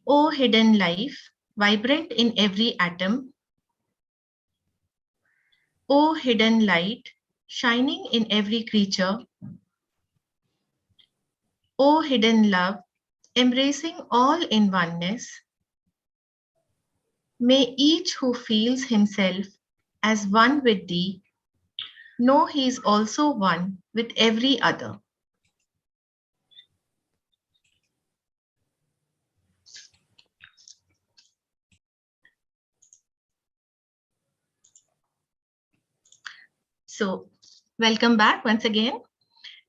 O hidden life, vibrant in every atom. O hidden light, shining in every creature. O hidden love, embracing all in oneness. May each who feels himself as one with thee know he is also one with every other. So, welcome back once again.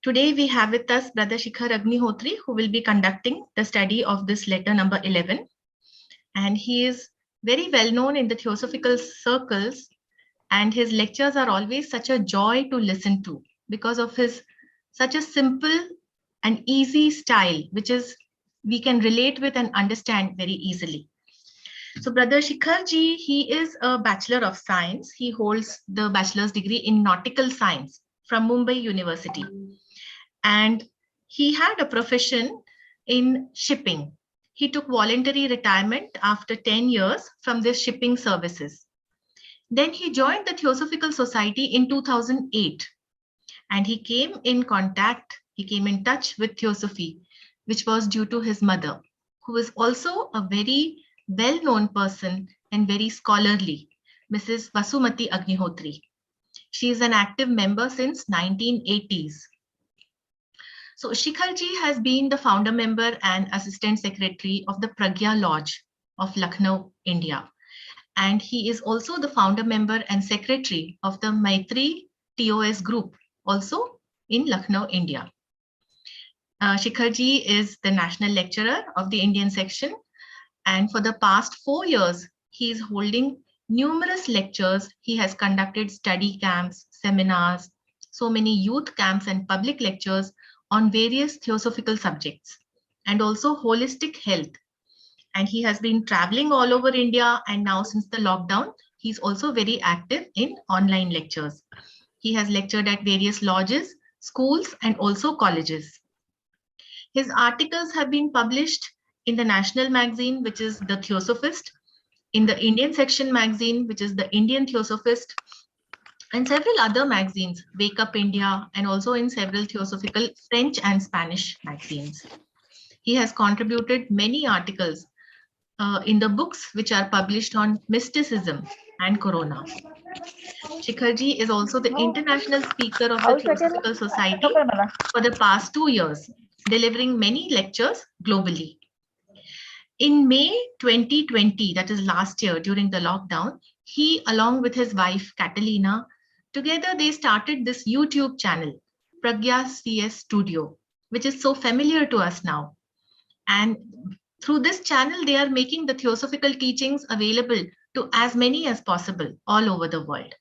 Today we have with us Brother Shikhar Agnihotri, who will be conducting the study of this letter number 11. And he is very well known in the theosophical circles, and his lectures are always such a joy to listen to because of his such a simple and easy style, which is we can relate with and understand very easily. So Brother Shikhar ji, he is a Bachelor of Science. He holds the bachelor's degree in Nautical Science from Mumbai University. And he had a profession in shipping. He took voluntary retirement after 10 years from this shipping services. Then he joined the Theosophical Society in 2008, and he came in touch with Theosophy, which was due to his mother, who is also a very well-known person and very scholarly, Mrs. Vasumati Agnihotri. She is an active member since 1980s. So Shikharji has been the founder member and assistant secretary of the Pragya Lodge of Lucknow, India. And he is also the founder member and secretary of the Maitri TOS group, also in Lucknow, India. Shikharji is the national lecturer of the Indian section. And for the past 4 years, he is holding numerous lectures. He has conducted study camps, seminars, so many youth camps and public lectures on various theosophical subjects and also holistic health. And he has been traveling all over India, and now since the lockdown, he's also very active in online lectures. He has lectured at various lodges, schools, and also colleges. His articles have been published in the national magazine, which is the Theosophist, in the Indian section magazine, which is the Indian Theosophist, and several other magazines, Wake Up India, and also in several theosophical French and Spanish magazines. He has contributed many articles in the books which are published on mysticism and Corona. Shikharji is also the international speaker of the Theosophical Society for the past 2 years, delivering many lectures globally. In May 2020, that is last year during the lockdown, he, along with his wife Catalina, together they started this YouTube channel, Pragya CS Studio, which is so familiar to us now. And through this channel, they are making the theosophical teachings available to as many as possible all over the world.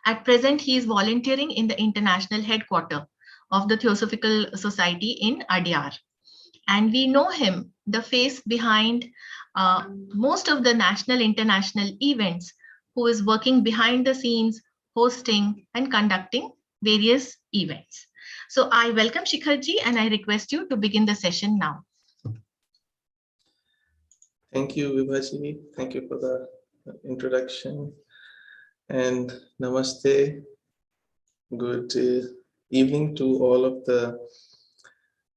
At present, he is volunteering in the international headquarters of the Theosophical Society in Adyar. And we know him, the face behind most of the national, international events, who is working behind the scenes, hosting and conducting various events. So I welcome Shikharji and I request you to begin the session now. Thank you, Vibhaji. Thank you for the introduction. And namaste. Good evening to all of the,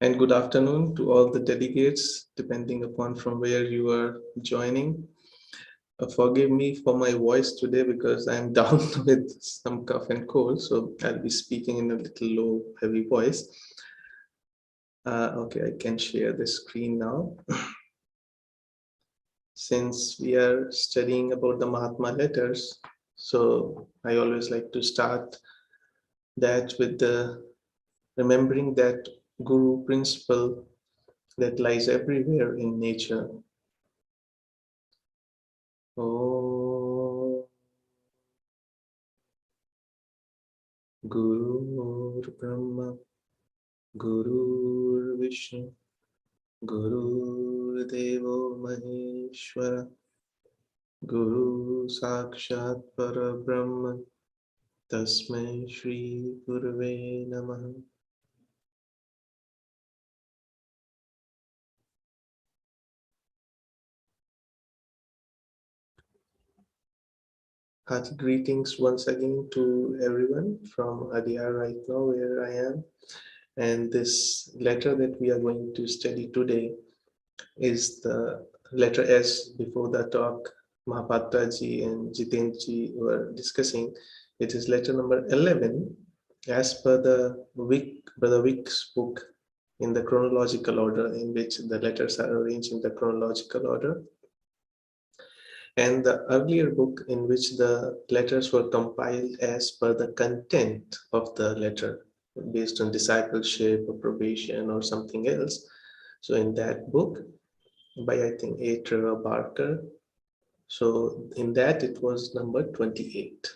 and good afternoon to all the delegates, depending upon from where you are joining. Forgive me for my voice today because I'm down with some cough and cold, so I'll be speaking in a little low, heavy voice. Okay, I can share the screen now. Since we are studying about the Mahatma letters, so I always like to start that with the remembering that Guru principle that lies everywhere in nature. Oh, Guru Brahma, Guru Vishnu, Guru Devo Maheshwara, Guru Sakshat Parabrahma, Tasmai Shri Gurave Namaha. Hearty greetings once again to everyone from Adyar right now where I am. And this letter that we are going to study today is the letter S. Before the talk, Mahapatra ji and Jiten ji were discussing. It is letter number 11 as per the Brother Wick's book in the chronological order, in which the letters are arranged in the chronological order. And the earlier book in which the letters were compiled as per the content of the letter based on discipleship or probation or something else. So in that book by I think A. Trevor Barker, so in that it was number 28.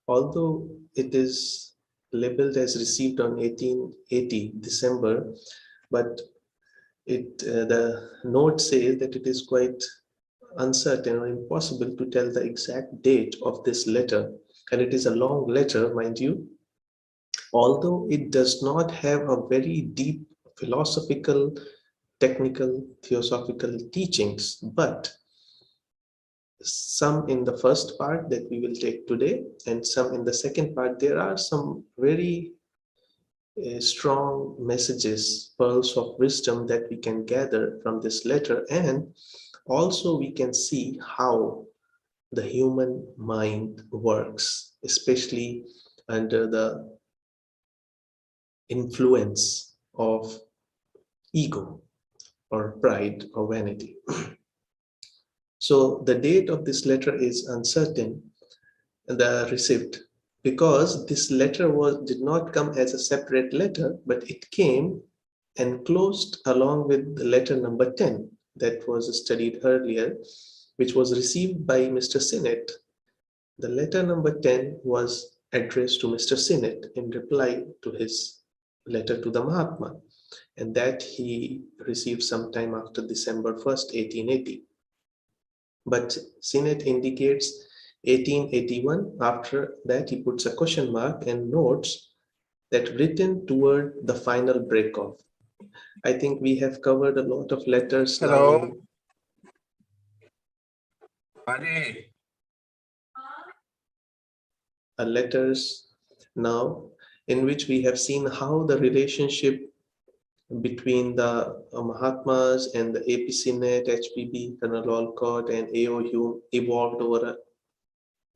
Although it is labeled as received on 1880 December, but the note says that it is quite uncertain or impossible to tell the exact date of this letter, and it is a long letter, mind you, although it does not have a very deep philosophical, technical, theosophical teachings, but some in the first part that we will take today and some in the second part, there are some very strong messages, pearls of wisdom that we can gather from this letter, and also we can see how the human mind works, especially under the influence of ego or pride or vanity. So the date of this letter is uncertain, the receipt, because this letter did not come as a separate letter, but it came enclosed along with the letter number 10 that was studied earlier, which was received by Mr. Sinnett. The letter number 10 was addressed to Mr. Sinnett in reply to his letter to the Mahatma, and that he received sometime after December 1st, 1880. But Sinnett indicates 1881. After that, he puts a question mark and notes that written toward the final break-off. I think we have covered a lot of letters now in letters now in which we have seen how the relationship between the Mahatmas and the AP Sinnett, HPB, Colonel Olcott, and A.O. Hume evolved over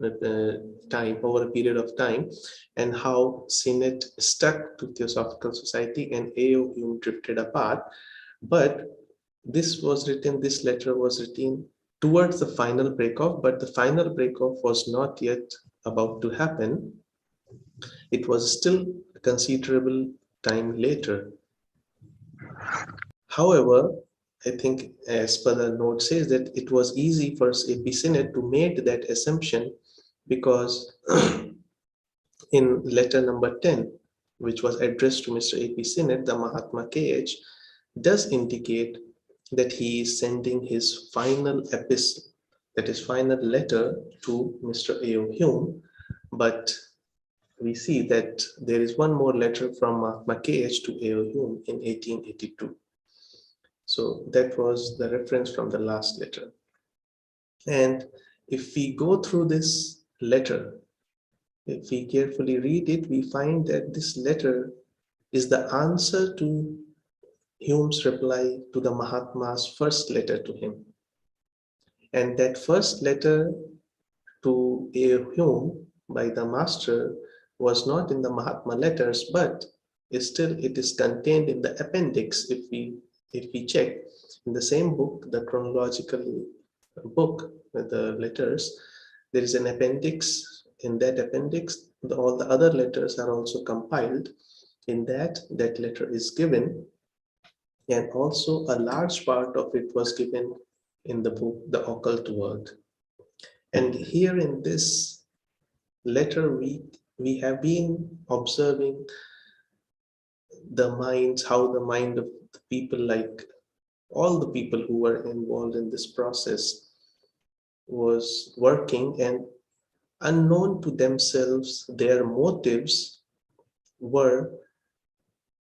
over a period of time, and how Sinnett stuck to Theosophical Society and A.O. Hume drifted apart. But this letter was written towards the final break-off, but the final break-off was not yet about to happen. It was still a considerable time later. However, I think as per the note says that it was easy for AP Sinnett to make that assumption because in letter number 10, which was addressed to Mr. AP Sinnett, the Mahatma KH does indicate that he is sending his final epistle, that is final letter to Mr. A.O. Hume, but we see that there is one more letter from Mahatma KH to A.O. Hume in 1882. So that was the reference from the last letter. And if we go through this letter, if we carefully read it, we find that this letter is the answer to Hume's reply to the Mahatma's first letter to him. And that first letter to A. Hume by the master was not in the Mahatma letters, but still it is contained in the appendix. If we check in the same book, the chronological book with the letters, there is an appendix. In that appendix, all the other letters are also compiled. In that letter is given, and also a large part of it was given in the book, The Occult World. And here in this letter, we have been observing the minds, how the mind of the people, like all the people who were involved in this process, was working, and unknown to themselves, their motives were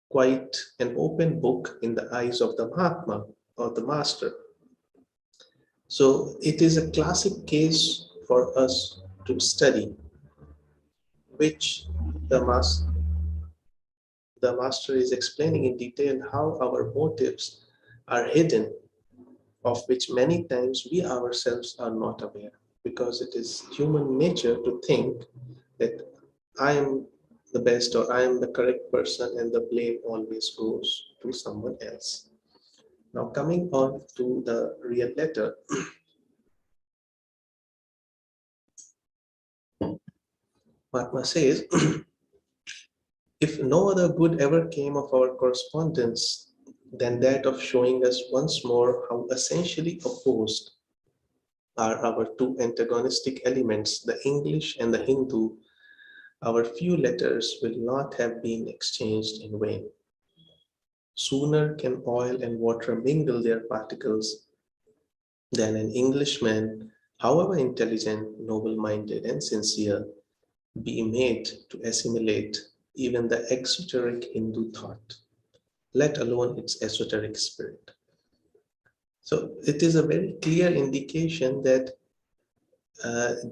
quite an open book in the eyes of the Mahatma or the master. So it is a classic case for us to study, which the master is explaining in detail how our motives are hidden, of which many times we ourselves are not aware, because it is human nature to think that I am the best or I am the correct person, and the blame always goes to someone else. Now, coming on to the real letter, Mahatma says, if no other good ever came of our correspondence than that of showing us once more how essentially opposed are our two antagonistic elements, the English and the Hindu, our few letters will not have been exchanged in vain. Sooner can oil and water mingle their particles than an Englishman, however intelligent, noble-minded, and sincere, be made to assimilate even the exoteric Hindu thought, let alone its esoteric spirit. So it is a very clear indication that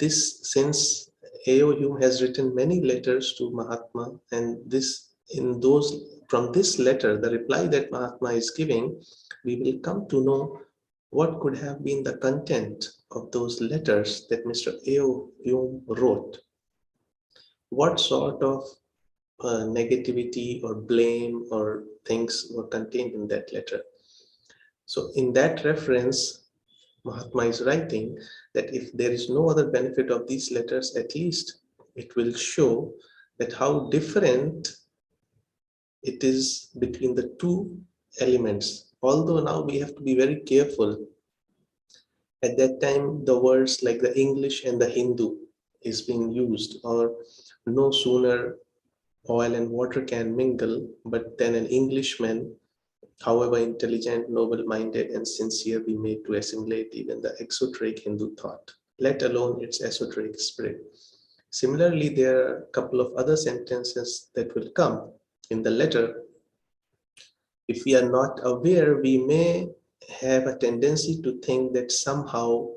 since A.O. Hume has written many letters to Mahatma, and from this letter, the reply that Mahatma is giving, we will come to know what could have been the content of those letters that Mr. A.O. Hume wrote. What sort of negativity or blame or things were contained in that letter. So in that reference, Mahatma is writing that if there is no other benefit of these letters, at least it will show that how different it is between the two elements. Although now we have to be very careful. At that time, the words like the English and the Hindu is being used, or no sooner oil and water can mingle, but then an Englishman, however intelligent, noble-minded, and sincere, be made to assimilate even the exoteric Hindu thought, let alone its esoteric spirit. Similarly, there are a couple of other sentences that will come in the letter. If we are not aware, we may have a tendency to think that somehow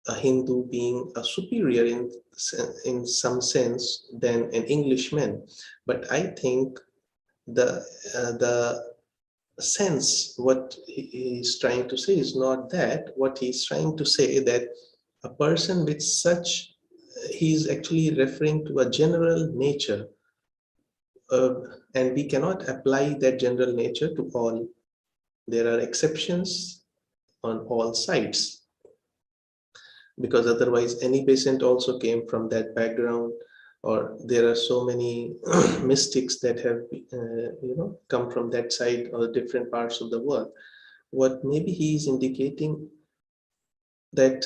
a Hindu being a superior in some sense than an Englishman. But I think the sense what he is trying to say is not that. What he's trying to say that a person with such, he's actually referring to a general nature, and we cannot apply that general nature to all. There are exceptions on all sides, because otherwise any patient also came from that background, or there are so many mystics that have come from that side or different parts of the world. What maybe he is indicating that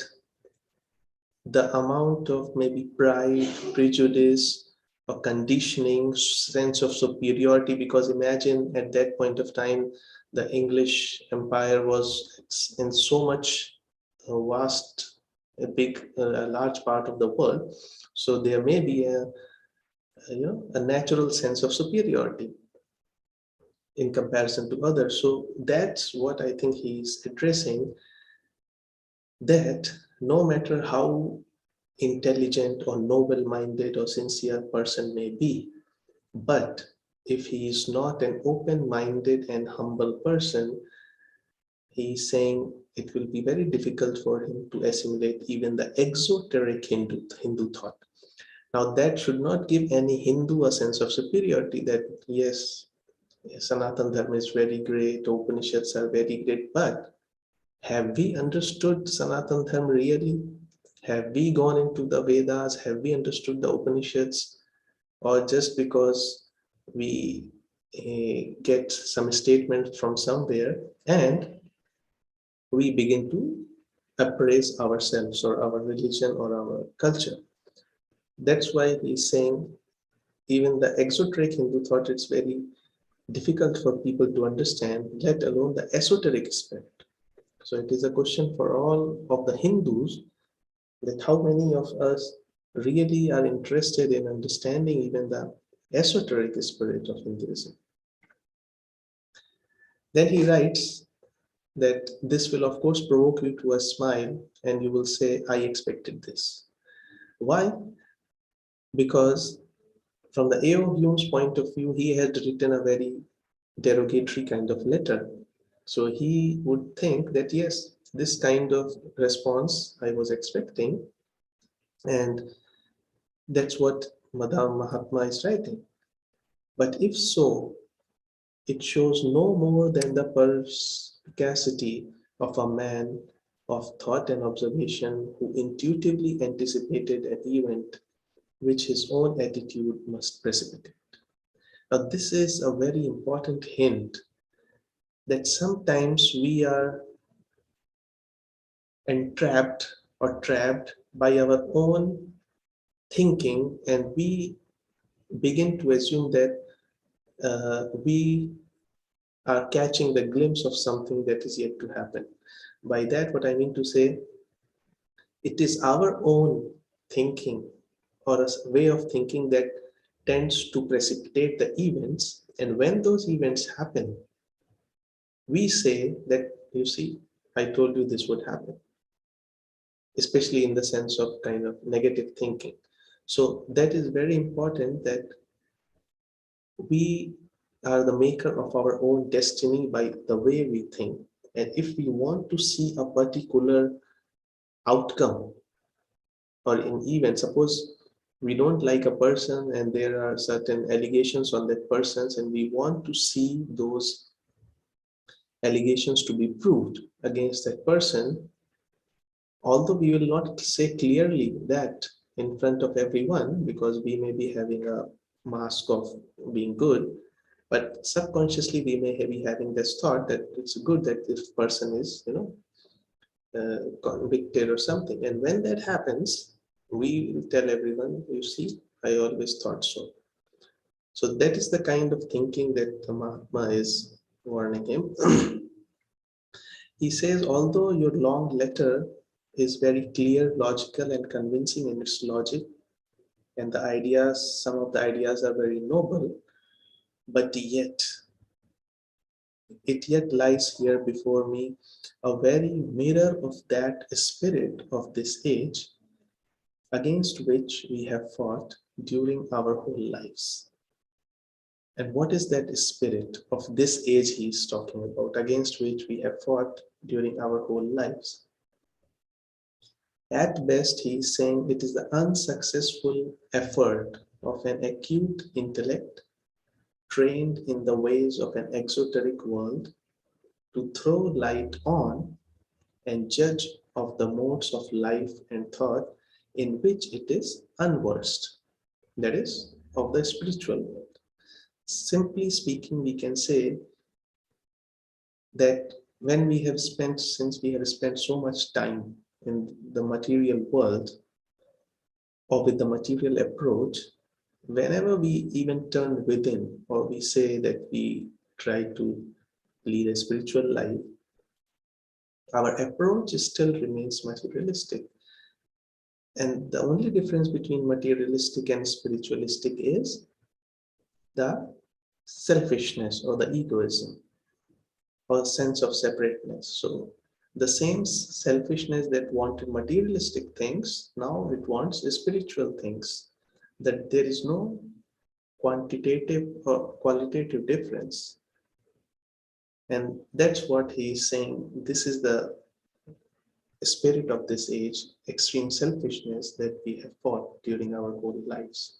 the amount of maybe pride, prejudice, or conditioning, sense of superiority, because imagine at that point of time the English empire was in so much vast, a large part of the world, so there may be a natural sense of superiority in comparison to others. So that's what I think he's addressing, that no matter how intelligent or noble-minded or sincere person may be, but if he is not an open-minded and humble person, he's saying it will be very difficult for him to assimilate even the exoteric Hindu thought. Now that should not give any Hindu a sense of superiority, that yes, Sanatana Dharma is very great, Upanishads are very great, but have we understood Sanatana Dharma really? Have we gone into the Vedas? Have we understood the Upanishads? Or just because we get some statement from somewhere and we begin to appraise ourselves or our religion or our culture? That's why he's saying even the exoteric Hindu thought, it's very difficult for people to understand, let alone the esoteric aspect. So it is a question for all of the Hindus, that how many of us really are interested in understanding even the esoteric spirit of Hinduism. Then he writes that this will of course provoke you to a smile, and you will say, I expected this. Why? Because from the A.O. Hume's point of view, he had written a very derogatory kind of letter. So he would think that, yes, this kind of response I was expecting, and that's what Madame Mahatma is writing. But if so, it shows no more than the perspicacity of a man of thought and observation who intuitively anticipated an event which his own attitude must precipitate. Now, this is a very important hint that sometimes we are entrapped or trapped by our own thinking, and we begin to assume that we are catching the glimpse of something that is yet to happen. By that, what I mean to say, it is our own thinking or a way of thinking that tends to precipitate the events. And when those events happen, we say that, you see, I told you this would happen, especially in the sense of kind of negative thinking. So that is very important, that we are the maker of our own destiny by the way we think. And if we want to see a particular outcome or an event, suppose we don't like a person and there are certain allegations on that person, and we want to see those allegations to be proved against that person, although we will not say clearly that in front of everyone, because we may be having a mask of being good, but subconsciously we may be having this thought that it's good that this person is, convicted or something. And when that happens, we will tell everyone, you see, I always thought so. So that is the kind of thinking that the Mahatma is warning him. He says, although your long letter is very clear, logical, and convincing in its logic, and the ideas, some of the ideas are very noble, but it yet lies here before me, a very mirror of that spirit of this age against which we have fought during our whole lives. And what is that spirit of this age he is talking about, against which we have fought during our whole lives? At best, he is saying it is the unsuccessful effort of an acute intellect trained in the ways of an exoteric world to throw light on and judge of the modes of life and thought in which it is unversed, that is, of the spiritual world. Simply speaking, we can say that since we have spent so much time in the material world or with the material approach, whenever we even turn within or we say that we try to lead a spiritual life, our approach still remains materialistic. And the only difference between materialistic and spiritualistic is the selfishness or the egoism or sense of separateness. So the same selfishness that wanted materialistic things, now it wants spiritual things. That there is no quantitative or qualitative difference. And that's what he is saying. This is the spirit of this age, extreme selfishness that we have fought during our whole lives.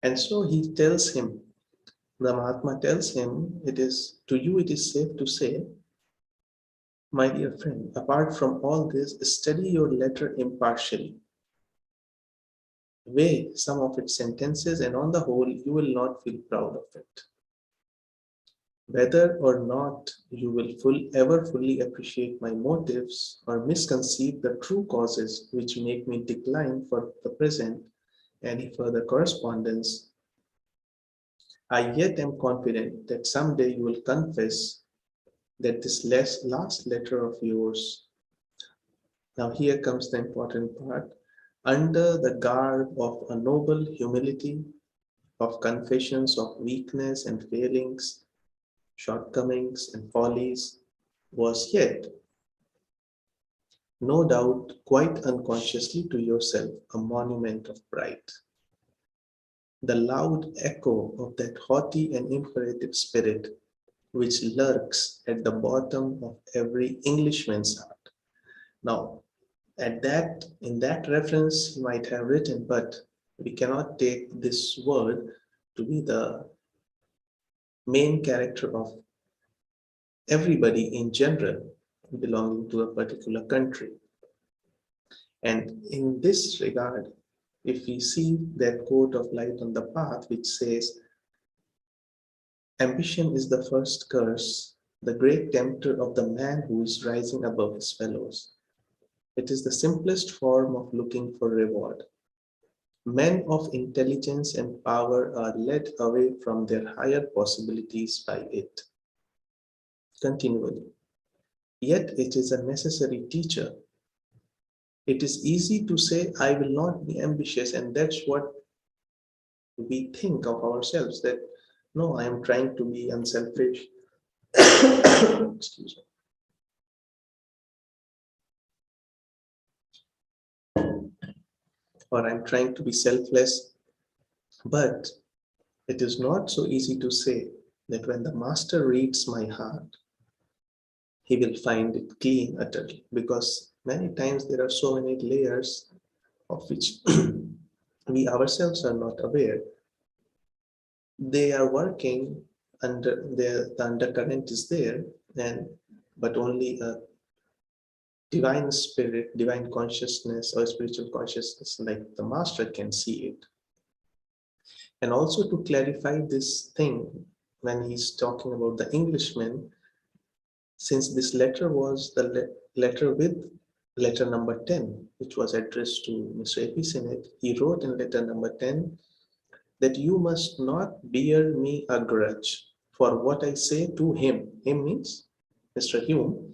And so he tells him, the Mahatma tells him, it is safe to say, my dear friend, apart from all this, study your letter impartially. Weigh some of its sentences, and on the whole, you will not feel proud of it. Whether or not you will ever fully appreciate my motives or misconceive the true causes which make me decline for the present any further correspondence, I yet am confident that someday you will confess that this last letter of yours, now here comes the important part, under the garb of a noble humility, of confessions of weakness and failings, shortcomings and follies, was yet no doubt quite unconsciously to yourself, a monument of pride. The loud echo of that haughty and imperative spirit which lurks at the bottom of every Englishman's heart. Now, in that reference, he might have written, but we cannot take this word to be the main character of everybody in general belonging to a particular country. And in this regard, if we see that quote of Light on the Path, which says, ambition is the first curse, the great tempter of the man who is rising above his fellows. It is the simplest form of looking for reward. Men of intelligence and power are led away from their higher possibilities by it. Continually. Yet it is a necessary teacher. It is easy to say, I will not be ambitious, and that's what we think of ourselves, that no, I am trying to be unselfish. Excuse me. Or I'm trying to be selfless. But it is not so easy to say that when the master reads my heart, he will find it clean utterly, because many times there are so many layers of which we ourselves are not aware. They are working under the undercurrent is there, and but only a divine spirit, divine consciousness, or spiritual consciousness like the master can see it. And also to clarify this thing, when he's talking about the Englishman, since this letter was the letter with letter number 10, which was addressed to Mr. Epicene, he wrote in letter number 10 that you must not bear me a grudge for what I say to him. Him means Mr. Hume,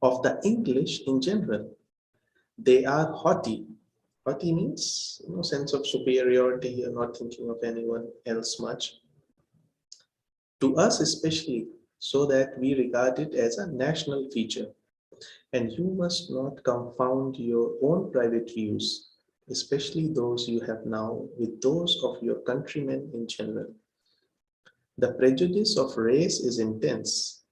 of the English in general. They are haughty. Haughty means no sense of superiority, you're not thinking of anyone else much. To us especially, so that we regard it as a national feature. And you must not confound your own private views, especially those you have now, with those of your countrymen in general. The prejudice of race is intense,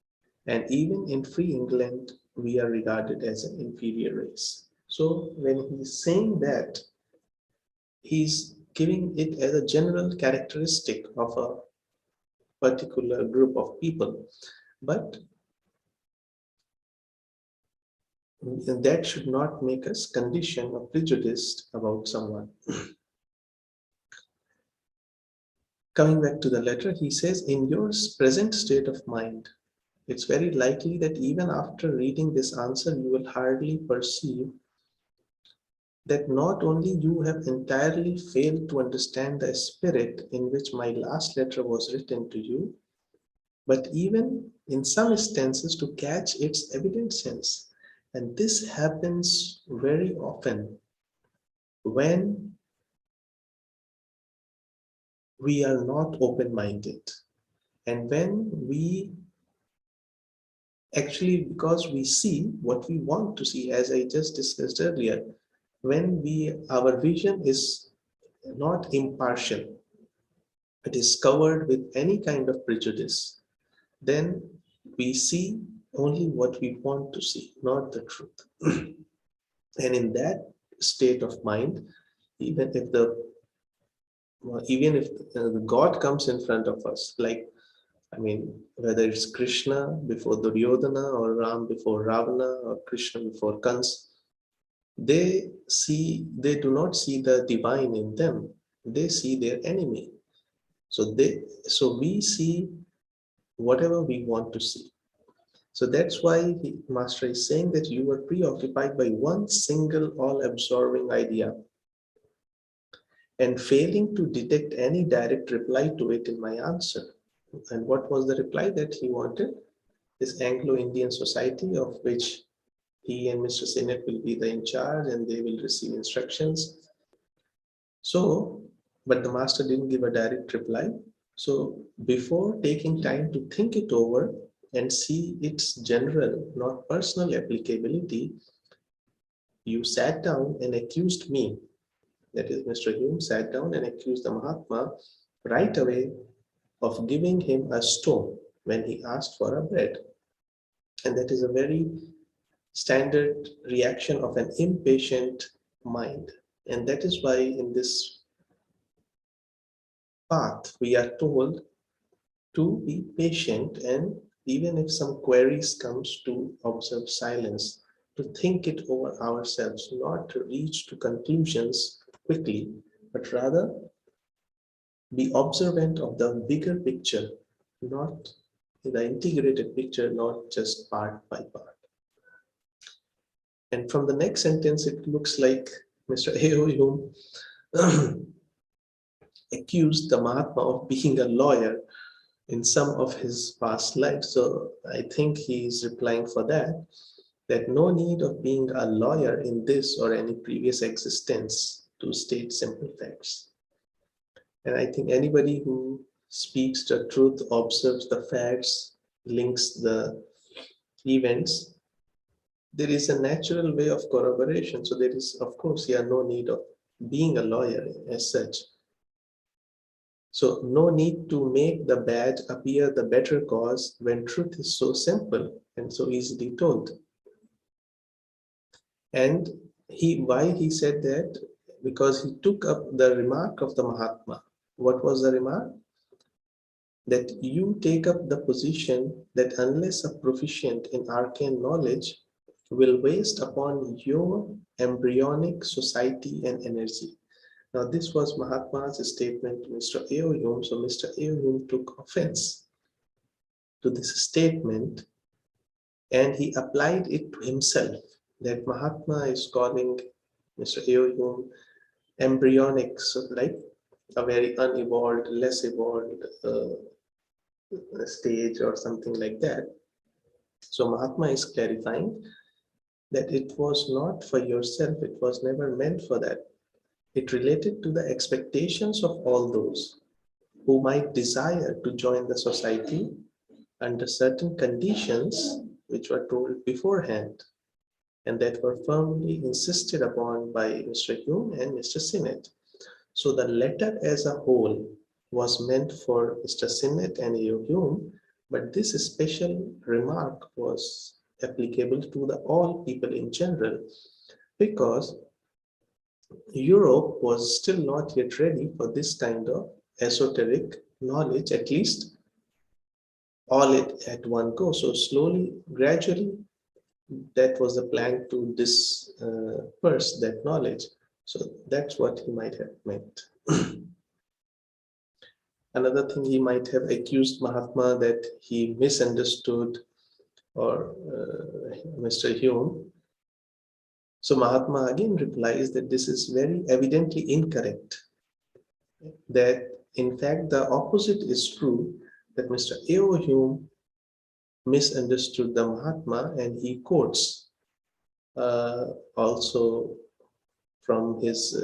and even in free England, we are regarded as an inferior race. So when he's saying that, he's giving it as a general characteristic of a particular group of people. But that should not make us conditioned or prejudiced about someone. Coming back to the letter, he says, in your present state of mind, it's very likely that even after reading this answer, you will hardly perceive that not only you have entirely failed to understand the spirit in which my last letter was written to you, but even in some instances to catch its evident sense. And this happens very often when we are not open-minded, and when we actually, because we see what we want to see, as I just discussed earlier, when our vision is not impartial, it is covered with any kind of prejudice, then we see only what we want to see, not the truth. And in that state of mind, even if the God comes in front of us, like, I mean, whether it's Krishna before Duryodhana or Ram before Ravana or Krishna before Kans, they do not see the divine in them. They see their enemy. So we see whatever we want to see. So that's why the master is saying that you were preoccupied by one single all-absorbing idea and failing to detect any direct reply to it in my answer. And what was the reply that he wanted? This Anglo-Indian society, of which he and Mr. Sinnett will be the in charge and they will receive instructions. So, but the master didn't give a direct reply. So before taking time to think it over and see its general, not personal applicability, you sat down and accused me, that is Mr. Hume sat down and accused the Mahatma right away of giving him a stone when he asked for a bread. And that is a very standard reaction of an impatient mind. And that is why in this path we are told to be patient, and even if some queries comes, to observe silence, to think it over ourselves, not to reach to conclusions quickly, but rather be observant of the bigger picture, not the integrated picture, not just part by part. And from the next sentence, it looks like Mr. A.O. Hume accused the Mahatma of being a lawyer in some of his past lives. So I think he is replying for that, that no need of being a lawyer in this or any previous existence to state simple facts. And I think anybody who speaks the truth, observes the facts, links the events, there is a natural way of corroboration. So there is, of course, here no need of being a lawyer as such. So no need to make the bad appear the better cause when truth is so simple and so easily told. And why he said that? Because he took up the remark of the Mahatma. What was the remark? That you take up the position that unless a proficient in arcane knowledge will waste upon your embryonic society and energy. Now, this was Mahatma's statement to Mr. A.O. Hume. So Mr. A.O. Hume took offense to this statement and he applied it to himself, that Mahatma is calling Mr. A.O. Hume embryonic, so like a very unevolved, less evolved stage or something like that. So Mahatma is clarifying that it was not for yourself, it was never meant for that. It related to the expectations of all those who might desire to join the society under certain conditions which were told beforehand and that were firmly insisted upon by Mr. Hume and Mr. Sinnett. So the letter as a whole was meant for Mr. Sinnett and A.O. Hume, but this special remark was applicable to all people in general, because Europe was still not yet ready for this kind of esoteric knowledge, at least all it at one go. So slowly, gradually, that was the plan to disperse that knowledge. So that's what he might have meant. Another thing, he might have accused Mahatma that he misunderstood or Mr. Hume. So Mahatma again replies that this is very evidently incorrect, that in fact the opposite is true, that Mr. A.O. Hume misunderstood the Mahatma, and he quotes also from his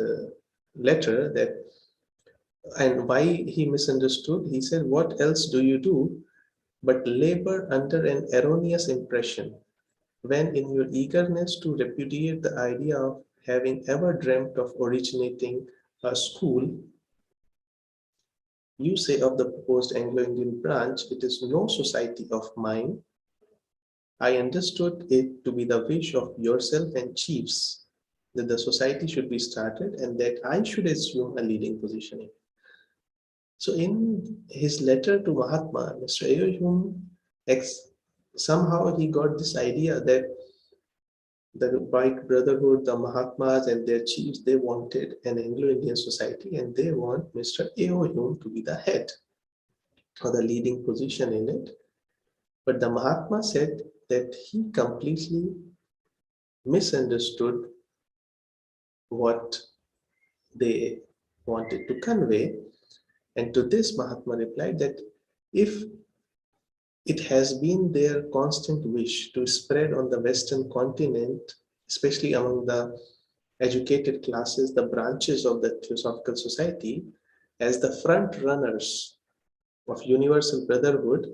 letter that, and why he misunderstood, he said, what else do you do but labor under an erroneous impression, when in your eagerness to repudiate the idea of having ever dreamt of originating a school, you say of the proposed Anglo-Indian branch, it is no society of mine. I understood it to be the wish of yourself and chiefs that the society should be started and that I should assume a leading position in it. So in his letter to Mahatma, Mr. A.O. Hume somehow he got this idea that the White Brotherhood, the Mahatmas and their chiefs, they wanted an Anglo-Indian society and they want Mr. A.O. Hume to be the head or the leading position in it. But the Mahatma said that he completely misunderstood what they wanted to convey. And to this, Mahatma replied that if it has been their constant wish to spread on the Western continent, especially among the educated classes, the branches of the Theosophical Society, as the front runners of universal brotherhood,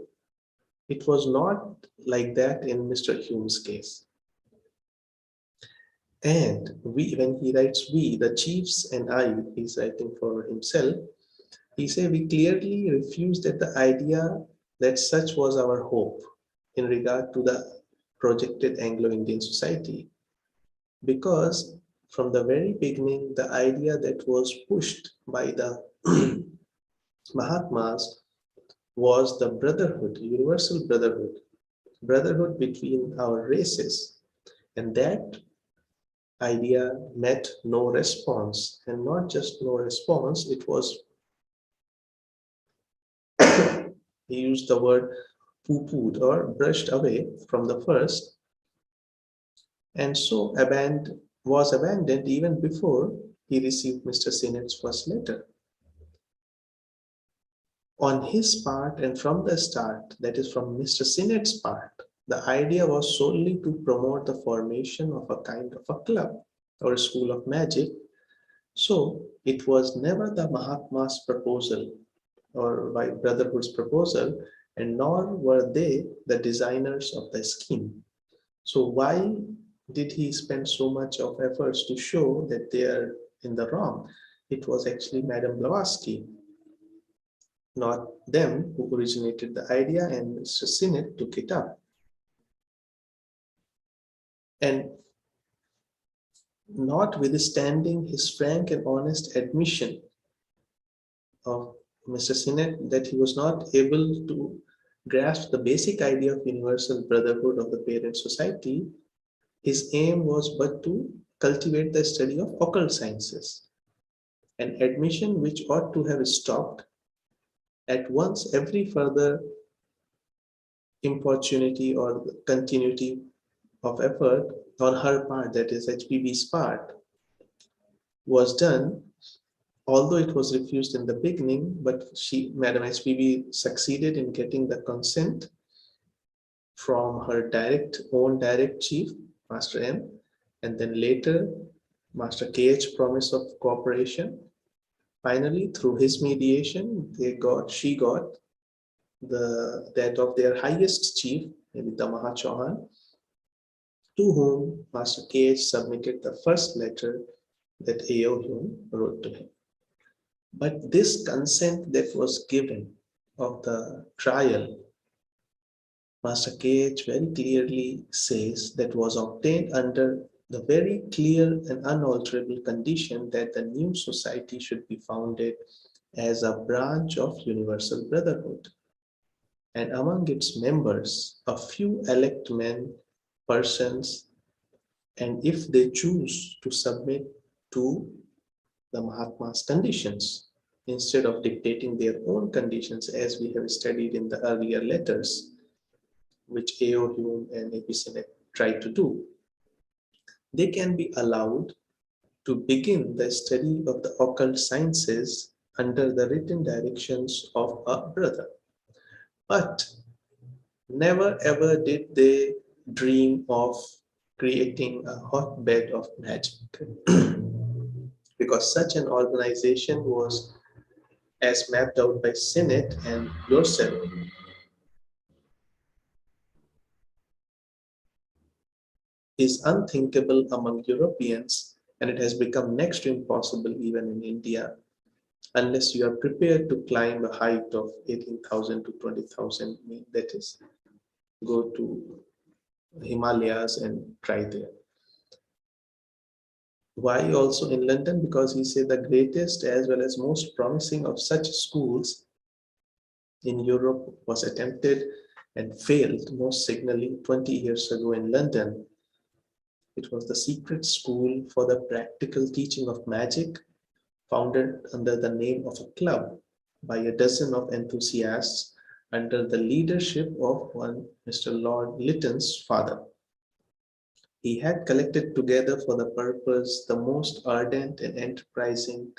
it was not like that in Mr. Hume's case. And we, when he writes we, the chiefs and I, he's writing for himself, he said, we clearly refused at the idea that such was our hope in regard to the projected Anglo-Indian society. Because from the very beginning, the idea that was pushed by the Mahatmas was the brotherhood, universal brotherhood between our races. And that idea met no response, and not just no response, it was, he used the word poo-pooed or brushed away from the first, and so was abandoned even before he received Mr. Sinnett's first letter. On his part and from the start, that is from Mr. Sinnett's part, the idea was solely to promote the formation of a kind of a club or a school of magic. So it was never the Mahatma's proposal or by Brotherhood's proposal, and nor were they the designers of the scheme. So why did he spend so much of efforts to show that they are in the wrong? It was actually Madame Blavatsky, not them, who originated the idea, and Mr. Sinnett took it up. And notwithstanding his frank and honest admission of Mr. Sinnett that he was not able to grasp the basic idea of universal brotherhood of the parent society, his aim was but to cultivate the study of occult sciences, an admission which ought to have stopped at once every further importunity or continuity of effort on her part, that is HPB's part, was done, although it was refused in the beginning, but Madam HPB succeeded in getting the consent from her direct chief, Master M, and then later Master KH promise of cooperation. Finally, through his mediation, she got that of their highest chief, the Maha Chauhan, to whom Master KH submitted the first letter that A.O. Hume wrote to him. But this consent that was given of the trial, Master KH very clearly says that was obtained under the very clear and unalterable condition that the new society should be founded as a branch of universal brotherhood, and among its members a few elect men, persons, and if they choose to submit to the Mahatma's conditions instead of dictating their own conditions, as we have studied in the earlier letters, which A.O. Hume and A.P. Sinnett tried to do, they can be allowed to begin the study of the occult sciences under the written directions of a brother. But never ever did they dream of creating a hotbed of magic, because such an organization was, as mapped out by Sinnett and yourself, is unthinkable among Europeans, and it has become next to impossible even in India, unless you are prepared to climb a height of 18,000 to 20,000, that is, go to Himalayas and try there. Why also in London? Because he said the greatest as well as most promising of such schools in Europe was attempted and failed most signally 20 years ago in London. It was the secret school for the practical teaching of magic, founded under the name of a club by a dozen of enthusiasts under the leadership of one Mr. Lord Lytton's father. He had collected together for the purpose the most ardent and enterprising,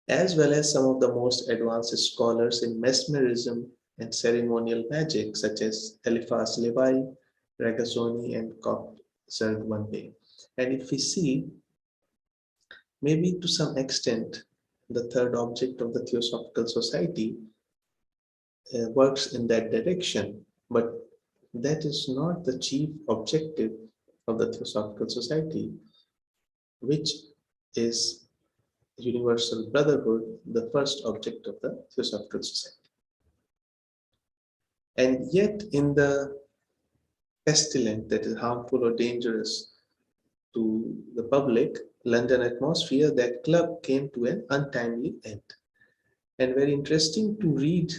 as well as some of the most advanced scholars in mesmerism and ceremonial magic, such as Eliphas Levi, Ragazzoni, and Zergwanbe. And if we see, maybe to some extent, the third object of the Theosophical Society works in that direction, but that is not the chief objective of the Theosophical Society. which is universal brotherhood, the first object of the Theosophical Society. And yet in the pestilent, that is harmful or dangerous to the public, London atmosphere, that club came to an untimely end. And very interesting to read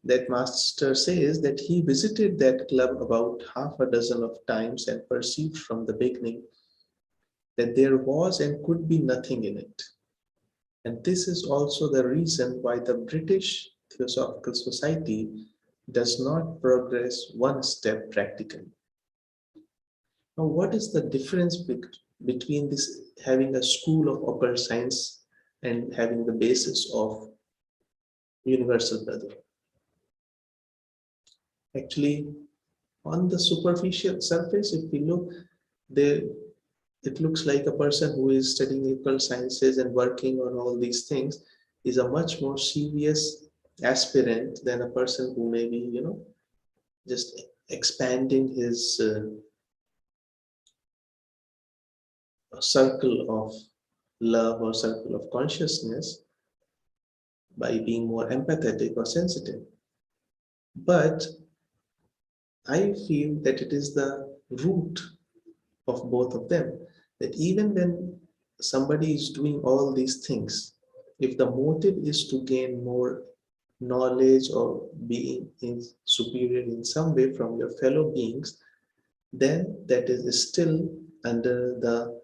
that master says that he visited that club about half a dozen of times and perceived from the beginning that there was and could be nothing in it. And this is also the reason why the British Theosophical Society does not progress one step practically. Now, what is the difference between this having a school of occult science and having the basis of universal brotherhood? Actually, on the superficial surface, if we look, there it looks like a person who is studying occult sciences and working on all these things is a much more serious aspirant than a person who may be, just expanding his circle of love or circle of consciousness by being more empathetic or sensitive. But I feel that it is the root of both of them, that even when somebody is doing all these things, if the motive is to gain more knowledge or being superior in some way from your fellow beings, then that is still under the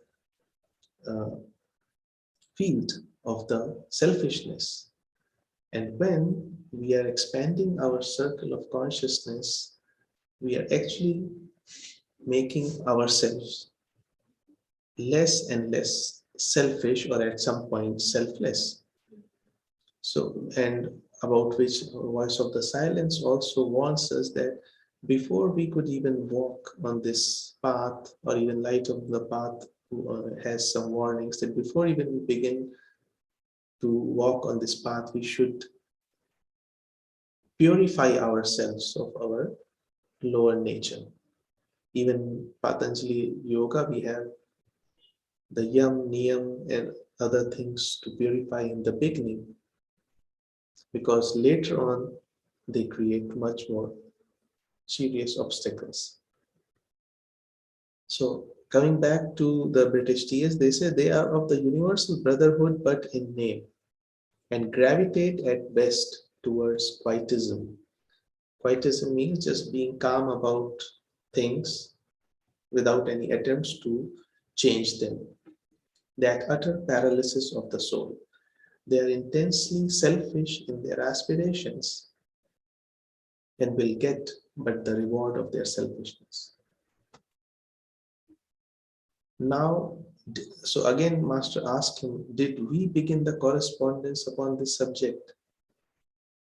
field of the selfishness. And when we are expanding our circle of consciousness, we are actually making ourselves less and less selfish, or at some point selfless. So, and about which Voice of the Silence also warns us that before we could even walk on this path, or even Light of the Path has some warnings that before even we begin to walk on this path, we should purify ourselves of our lower nature. Even Patanjali Yoga, we have the yam, niyam, and other things to purify in the beginning, because later on they create much more serious obstacles. So coming back to the British TS, they say they are of the universal brotherhood but in name, and gravitate at best towards quietism. Quietism means just being calm about things without any attempts to change them. That utter paralysis of the soul. They are intensely selfish in their aspirations and will get but the reward of their selfishness. Now, so again, Master asked him, did we begin the correspondence upon this subject?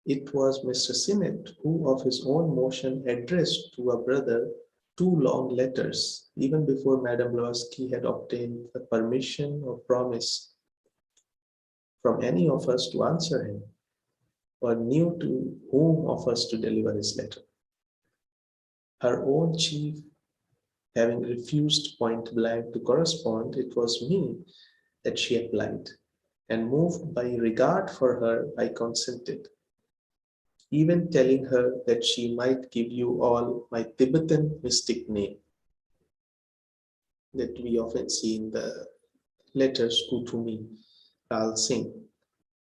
It was Mr. Sinnett who, of his own motion, addressed to a brother 2 long letters, even before Madame Blavatsky had obtained the permission or promise from any of us to answer him, or knew to whom of us to deliver his letter. Her own chief having refused point blank to correspond, it was me that she applied, and moved by regard for her, I consented, even telling her that she might give you all my Tibetan mystic name that we often see in the letters Kutumi, Lal Singh,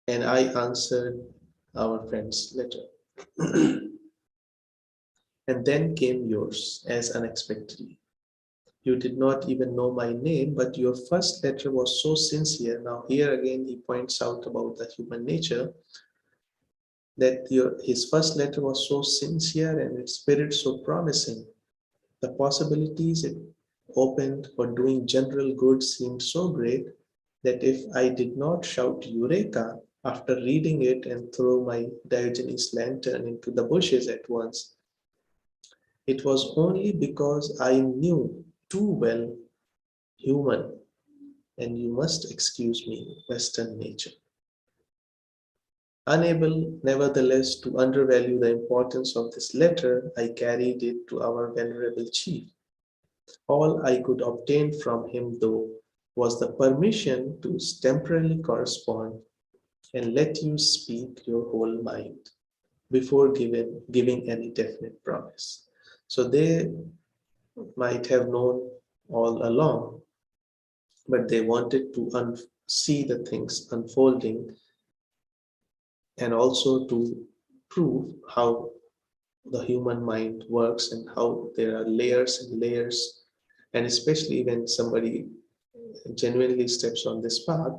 and I answered our friend's letter. And then came yours as unexpectedly. You did not even know my name, but your first letter was so sincere. Now here again he points out about the human nature, that his first letter was so sincere and its spirit so promising. The possibilities it opened for doing general good seemed so great that if I did not shout Eureka after reading it and throw my Diogenes lantern into the bushes at once, it was only because I knew too well human, and you must excuse me, Western nature. Unable, nevertheless, to undervalue the importance of this letter, I carried it to our venerable chief. All I could obtain from him, though, was the permission to temporarily correspond and let you speak your whole mind before giving any definite promise. So they might have known all along, but they wanted to see the things unfolding and also to prove how the human mind works and how there are layers and layers. And especially when somebody genuinely steps on this path,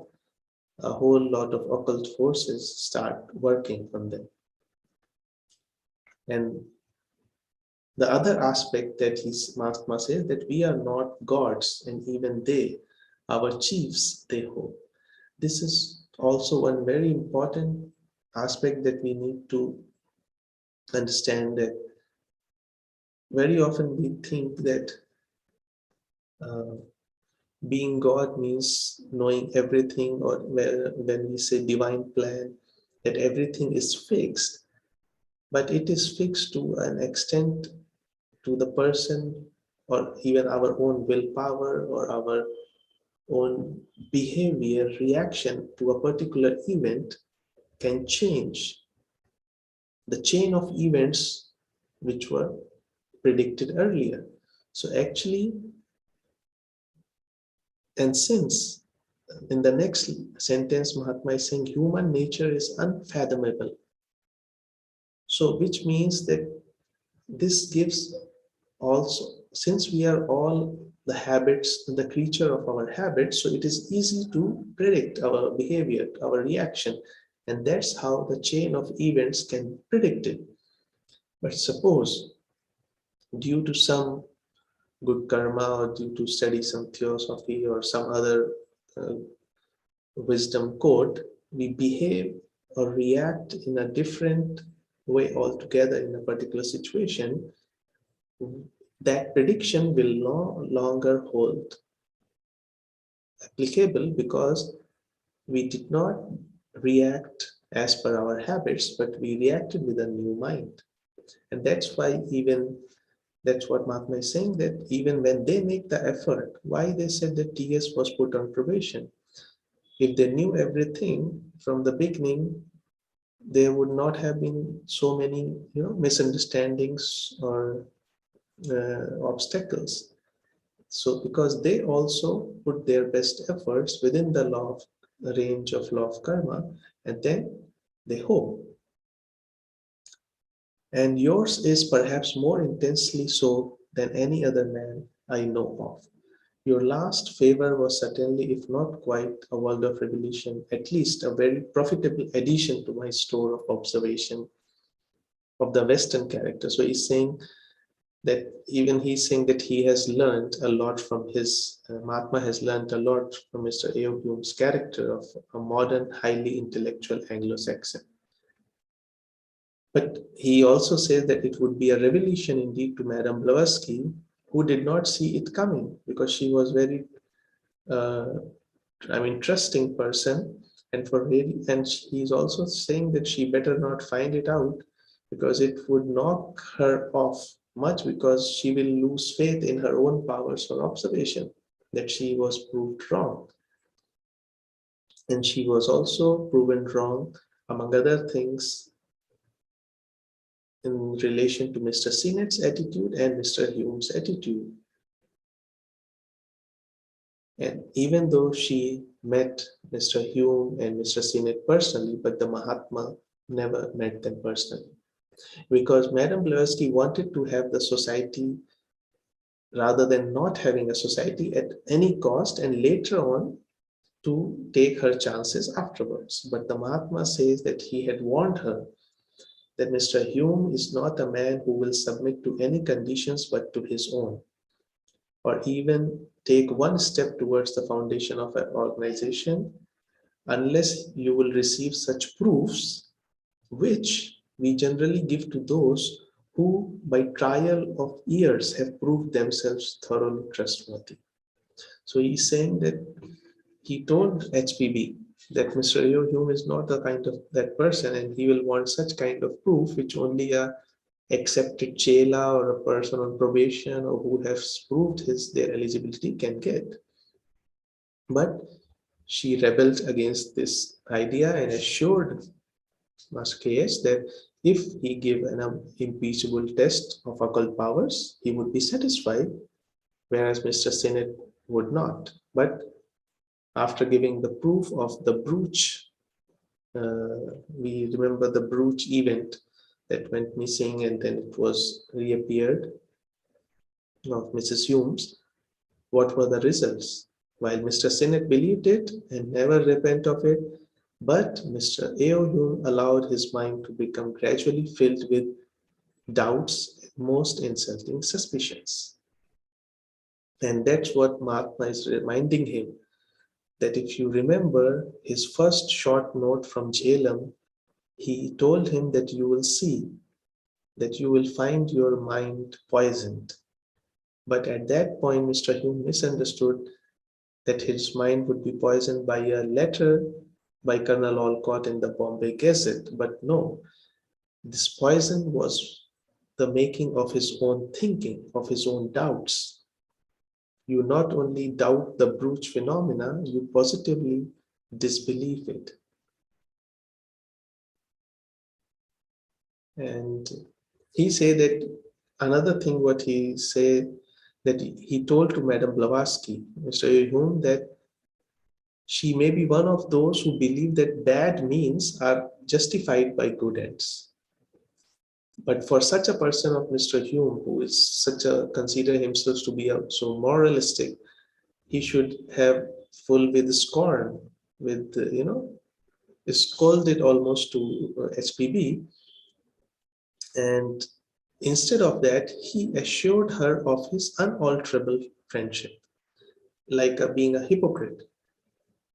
a whole lot of occult forces start working on them. And the other aspect that Mahatma says that we are not gods, and even they, our chiefs, they hope. This is also one very important aspect that we need to understand, that very often we think that uh, being God means knowing everything, or when we say divine plan, that everything is fixed, but it is fixed to an extent to the person, or even our own willpower or our own behavior reaction to a particular event can change the chain of events which were predicted earlier. So actually, and since in the next sentence, Mahatma is saying human nature is unfathomable. So which means that this gives also, since we are all the habits, the creature of our habits, so it is easy to predict our behavior, our reaction. And that's how the chain of events can be predicted. But suppose due to some good karma, or due to study some theosophy or some other uh, wisdom code, we behave or react in a different way altogether in a particular situation, that prediction will no longer hold applicable, because we did not react as per our habits, but we reacted with a new mind. And that's why even that's what Mahatma is saying, that even when they make the effort, why they said that TS was put on probation. If they knew everything from the beginning, there would not have been so many, misunderstandings or obstacles. So because they also put their best efforts within the range of law of karma, and then they hope. And yours is perhaps more intensely so than any other man I know of. Your last favor was certainly, if not quite a world of revelation, at least a very profitable addition to my store of observation of the Western character. So he's saying that he has learned a lot from Mahatma has learned a lot from Mr. A.O. Hume's character of a modern, highly intellectual Anglo-Saxon. But he also says that it would be a revelation indeed to Madame Blavatsky, who did not see it coming, because she was very uh, trusting person, and he's also saying that she better not find it out, because it would knock her off much, because she will lose faith in her own powers or observation, that she was proved wrong. And she was also proven wrong, among other things, in relation to Mr. Sinnett's attitude and Mr. Hume's attitude. And even though she met Mr. Hume and Mr. Sinnett personally, but the Mahatma never met them personally. Because Madame Blavatsky wanted to have the society rather than not having a society at any cost, and later on to take her chances afterwards. But the Mahatma says that he had warned her that Mr. Hume is not a man who will submit to any conditions but to his own, or even take one step towards the foundation of an organization, unless you will receive such proofs, which we generally give to those who by trial of years have proved themselves thoroughly trustworthy. So he's saying that he told HPB that Mr. Hume is not the kind of that person, and he will want such kind of proof which only a accepted chela or a person on probation or who has proved their eligibility can get. But she rebelled against this idea and assured Master KS that if he gave an impeachable test of occult powers, he would be satisfied, whereas Mr. Sinnett would not. But after giving the proof of the brooch, we remember the brooch event that went missing and then it was reappeared of Mrs. Hume's. What were the results? While Mr. Sinnett believed it and never repent of it, but Mr. A.O. Hume allowed his mind to become gradually filled with doubts and most insulting suspicions. And that's what Mahatma is reminding him, that if you remember his first short note from Jhelum, he told him that you will see, that you will find your mind poisoned. But at that point, Mr. Hume misunderstood that his mind would be poisoned by a letter by Colonel Olcott in the Bombay Gazette. But no, this poison was the making of his own thinking, of his own doubts. You not only doubt the brooch phenomena, you positively disbelieve it. And he said that another thing what he said, that he told to Madame Blavatsky, Mr. Hume, that she may be one of those who believe that bad means are justified by good ends. But for such a person of Mr. Hume, who is consider himself to be so moralistic, he should have full with scorn, with scolded almost to HPB, and instead of that, he assured her of his unalterable friendship, like being a hypocrite.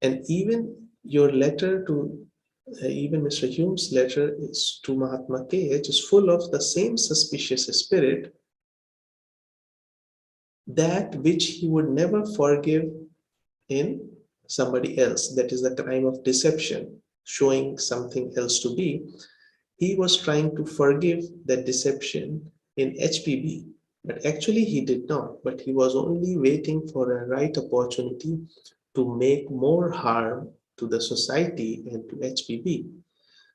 And even your letter to, even Mr. Hume's letter is to Mahatma KH is full of the same suspicious spirit, that which he would never forgive in somebody else. That is the crime of deception, showing something else to be. He was trying to forgive that deception in HPB, but actually he did not, but he was only waiting for a right opportunity to make more harm to the society and to HPB.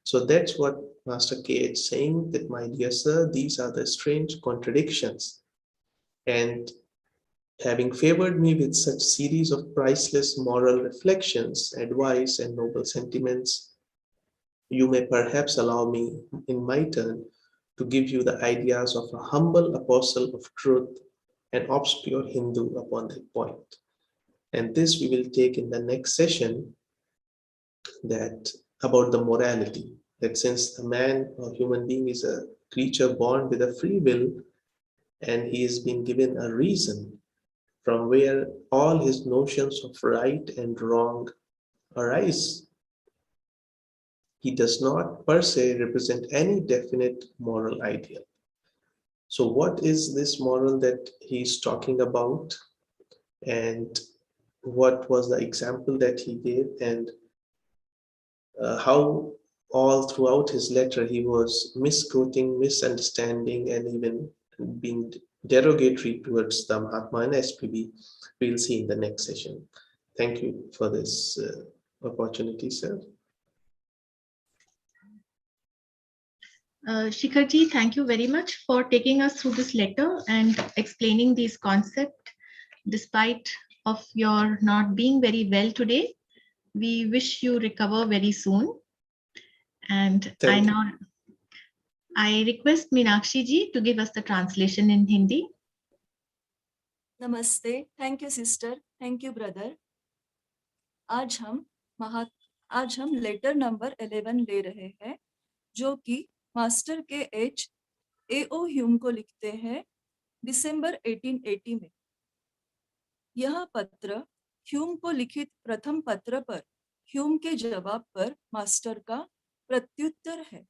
So that's what Master K is saying, that my dear sir, these are the strange contradictions. And having favored me with such series of priceless moral reflections, advice, and noble sentiments, you may perhaps allow me, in my turn, to give you the ideas of a humble apostle of truth and obscure Hindu upon that point. And this we will take in the next session, that about the morality, that since a man or human being is a creature born with a free will, and he has been given a reason from where all his notions of right and wrong arise, he does not per se represent any definite moral ideal. So what is this moral that he's talking about, and what was the example that he gave, and how all throughout his letter he was misquoting, misunderstanding, and even being derogatory towards the Mahatma and SPB. We'll see in the next session. Thank you for this opportunity, sir. Shikharji, thank you very much for taking us through this letter and explaining these concepts. Despite of your not being very well today, we wish you recover very soon. And I request Meenakshi ji to give us the translation in Hindi. Namaste. Thank you, sister. Thank you, brother. आज हम letter number 11 ले रहे हैं, जो कि master के H A.O. Hume को लिखते हैं दिसंबर 1880 में। यह पत्र ह्यूम को लिखित प्रथम पत्र पर ह्यूम के जवाब पर मास्टर का प्रत्युत्तर है।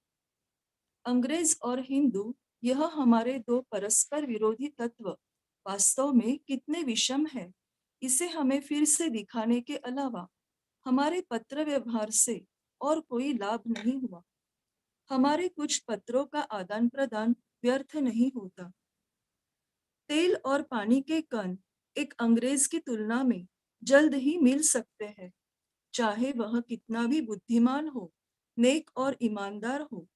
अंग्रेज और हिंदू, यह हमारे दो परस्पर विरोधी तत्व वास्तव में कितने विषम है, इसे हमें फिर से दिखाने के अलावा हमारे पत्र व्यवहार से और कोई लाभ नहीं हुआ। हमारे कुछ पत्रों का आदान प्रदान व्यर्थ नहीं होता। तेल और पानी के कण एक अंग्रेज की तुलना में जल्द ही मिल सकते हैं, चाहे वह कितना भी बुद्धिमान हो, नेक और ईमानदार हो।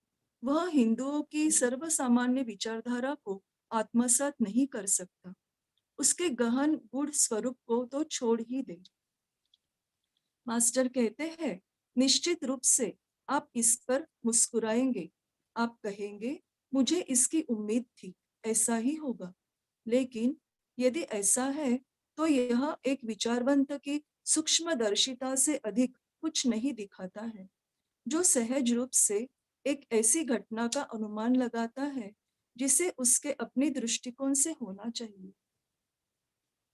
वह हिंदुओं की सर्वसामान्य विचारधारा को आत्मसात नहीं कर सकता। उसके गहन गूढ़ स्वरूप को तो छोड़ ही दे। मास्टर कहते हैं, निश्चित रूप से आप इस पर मुस्कुराएंगे। आप कहेंगे, मुझे इसकी उम्मीद थी, ऐसा ही होगा। लेकिन यदि ऐसा है तो यह एक विचारवंत की सूक्ष्मदर्शिता से अधिक कुछ नहीं दिखाता है, जो सहज रूप से एक ऐसी घटना का अनुमान लगाता है जिसे उसके अपने दृष्टिकोण से होना चाहिए।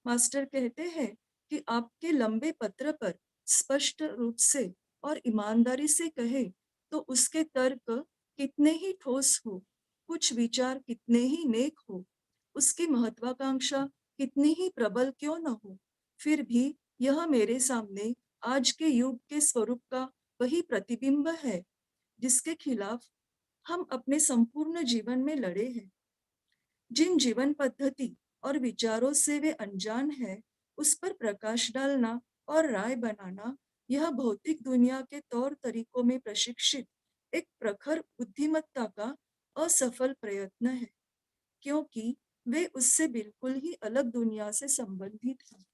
मास्टर कहते हैं कि आपके लंबे पत्र पर स्पष्ट रूप से और ईमानदारी से कहे तो उसके तर्क कितने ही ठोस हो, कुछ विचार कितने ही नेक हो, उसकी महत्वाकांक्षा कितनी ही प्रबल क्यों न हो, फिर भी यह मेरे सामने आज के युग के स्वरूप का वही प्रतिबिंब है जिसके खिलाफ हम अपने संपूर्ण जीवन में लड़े हैं। जिन जीवन पद्धति और विचारों से वे अनजान है, उस पर प्रकाश डालना और राय बनाना यह भौतिक दुनिया के तौर तरीकों में प्रशिक्षित एक प्रखर बुद्धिमत्ता का असफल प्रयत्न है, क्योंकि वे उससे बिल्कुल ही अलग दुनिया से संबंधित हैं।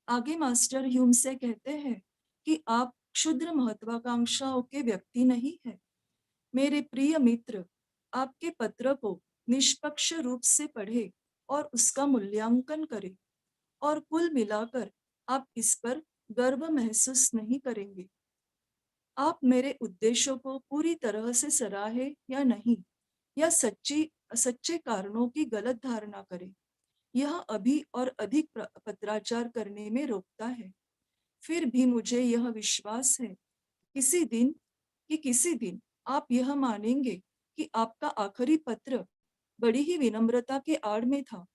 आगे मास्टर ह्यूम से कहते हैं कि आप क्षुद्र महत्वाकांक्षाओं के व्यक्ति नहीं हैं। मेरे प्रिय मित्र, आपके पत्र को निष्पक्ष रूप से पढ़े और उसका मूल्यांकन करें, और कुल मिलाकर आप इस पर गर्व महसूस नहीं करेंगे। आप मेरे उद्देश्यों को पूरी तरह से सराहे या नहीं, या सच्चे कारणों की गलत धारणा करें, यह अभी और अधिक पत्राचार करने में रोकता है। फिर भी मुझे यह विश्वास है किसी दिन आप यह मानेंगे कि आपका आखिरी पत्र बड़ी ही विनम्रता के आड़ में था,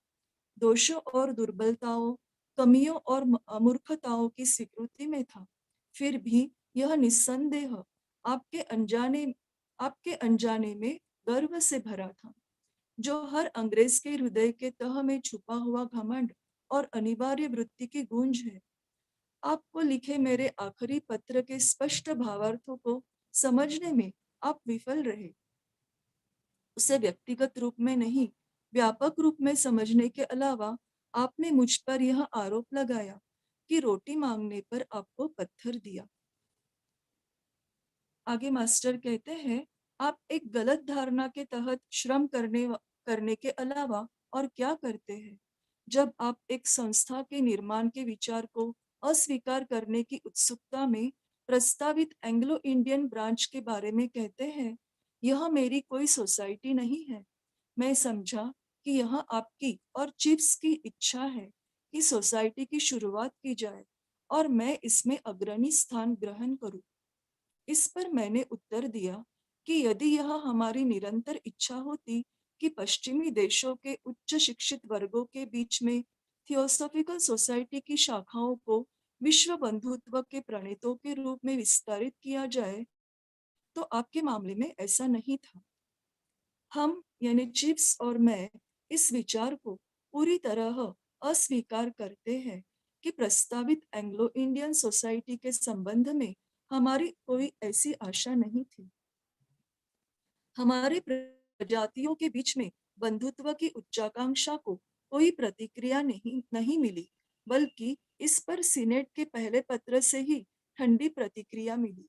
दोषों और दुर्बलताओं, कमियों और मूर्खताओं की स्वीकृति में था। फिर भी यह निस्संदेह आपके अनजाने में गर्व से भरा था, जो हर अंग्रेज के हृदय के तह में छुपा हुआ घमंड और अनिवार्य वृत्ति की गूंज है। आपको लिखे मेरे आखिरी पत्र के स्पष्ट भावार्थों को समझने में आप विफल रहे। उसे व्यक्तिगत रूप में नहीं, व्यापक रूप में समझने के अलावा आपने मुझ पर यह आरोप लगाया कि रोटी मांगने पर आपको पत्थर दिया। आगे मास्टर कहते हैं, आप एक गलत धारणा के तहत श्रम करने के अलावा और क्या करते हैं? जब आप एक संस्था के निर्माण के विचार को अस्वीकार करने की उत्सुकता में प्रस्तावित एंग्लो इंडियन ब्रांच के बारे में कहते हैं, यह मेरी कोई सोसाइटी नहीं है। मैं समझा कि यह आपकी और चिप्स की इच्छा है कि सोसाइटी की शुरुआत की जाए और मैं इसमें अग्रणी स्थान ग्रहण करूं। इस पर मैंने उत्तर दिया कि यदि यह हमारी निरंतर इच्छा होती कि पश्चिमी देशों के उच्च शिक्षित वर्गों के बीच में थियोसॉफिकल सोसाइटी की शाखाओं को विश्व बंधुत्व के प्रणेतों के रूप में विस्तारित किया जाए, तो आपके मामले में ऐसा नहीं था। हम यानी चिप्स और मैं इस विचार को पूरी तरह अस्वीकार करते हैं कि प्रस्तावित एंग्लो इंडियन सोसाइटी के संबंध में हमारी कोई ऐसी आशा नहीं थी। हमारे प्रजातियों के बीच में बंधुत्व की उच्चाकांक्षा को कोई प्रतिक्रिया नहीं मिली, बल्कि इस पर सीनेट के पहले पत्र से ही ठंडी प्रतिक्रिया मिली।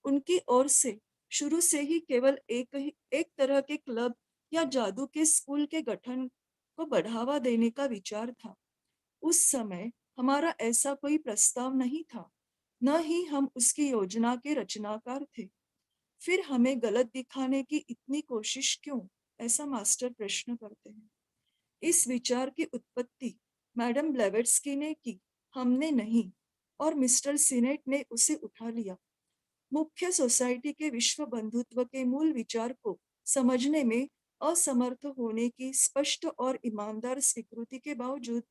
उनकी ओर से शुरू से ही केवल एक तरह के क्लब या जादू के स्कूल के गठन को बढ़ावा देने का विचार था। उस समय हमारा ऐसा कोई प्रस्ताव नहीं था, न ही हम उसकी योजना के रचनाकार थे। फिर हमें गलत दिखाने की इतनी कोशिश क्यों, ऐसा मास्टर प्रश्न करते हैं। इस विचार की उत्पत्ति मैडम ब्लेवेट्स्की ने की, हमने नहीं, और मिस्टर सीनेट ने उसे उठा लिया। मुख्य सोसाइटी के विश्व बंधुत्व के मूल विचार को समझने में असमर्थ होने की स्पष्ट और ईमानदार स्वीकृति के बावजूद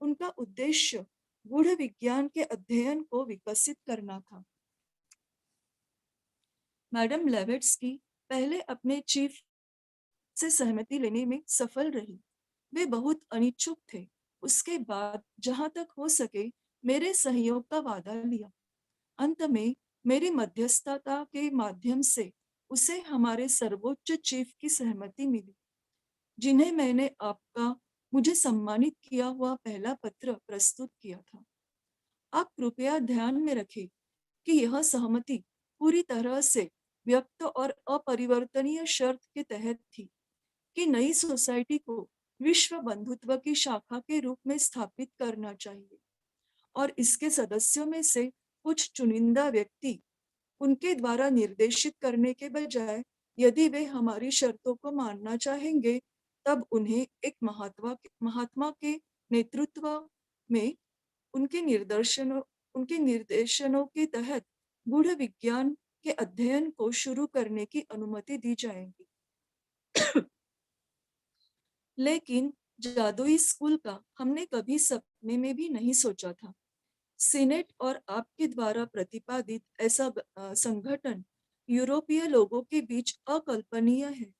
उनका उद्देश्य गूढ़ विज्ञान के अध्ययन को विकसित करना था। मैडम ब्लेवेट्स्की पहले अपने चीफ से सहमति लेने में सफल रही। वे बहुत अनिच्छुक थे, उसके बाद जहां तक हो सके मेरे सहयोग का वादा लिया। अंत में मेरी मध्यस्थता के माध्यम से उसे हमारे सर्वोच्च चीफ की सहमति मिली, जिन्हें मैंने आपका मुझे सम्मानित किया हुआ पहला पत्र प्रस्तुत किया था। आप कृपया ध्यान में रखें कि यह सहमति पूरी तरह से व्यक्त और अपरिवर्तनीय शर्त के तहत थी कि नई सोसाइटी को विश्व बंधुत्व की शाखा के रूप में स्थापित करना चाहिए और इसके सदस्यों में से कुछ चुनिंदा व्यक्ति उनके द्वारा निर्देशित करने के बजाय यदि वे हमारी शर्तों को मानना चाहेंगे तब उन्हें एक महात्मा के नेतृत्व में उनके निर्देशनों के तहत गूढ़ विज्ञान के अध्ययन को शुरू करने की अनुमति दी जाएगी। लेकिन जादुई स्कूल का हमने कभी सपने में भी नहीं सोचा था। सीनेट और आपके द्वारा प्रतिपादित ऐसा संगठन यूरोपीय लोगों के बीच अकल्पनीय है